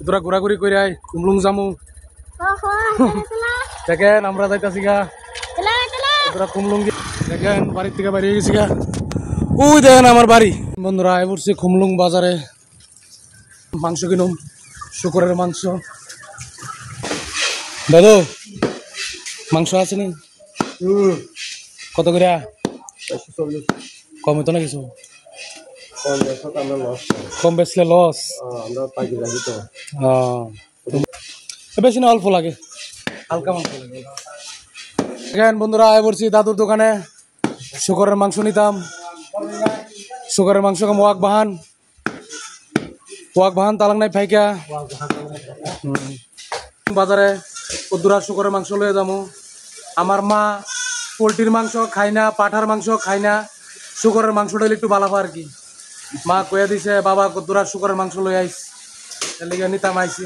তোরা ঘোরাঘুরি করে আয় কুমলুং জামু দেখেন আমরা যাইতাছি গা তোরা কুমলুং দেখেন বাড়ির থেকে বেরিয়ে গেছি গা ওই দেখেন আমার বাড়ি বন্ধুরা আয় পড়ছি কুমলুং বাজারে মাংস কিনুম শুকরের মাংস দাদু মাংস আছে নি কত করে কমে তো না কিছু কম বেচলে লস বেশি না অল্প লাগে হালকা মাংস লাগে দেখেন বন্ধুরা আয় পড়ছি দাদুর দোকানে শুকরের মাংস নিতাম শুকরের মাংস ওয়াক বাহান তালাং নাই ফাইকা বাজারে কদ্দুরা শুকরের মাংস লয়ে যাবো আমার মা পোলট্রির মাংস খাই না পাঠার মাংস খাই না শুকরের মাংসটা একটু ভালো আর কি মা কয়ে দিছে বাবা কদ্দুরা শুকরের মাংস লয়ে আইস এর লিগে নিতাম আইছি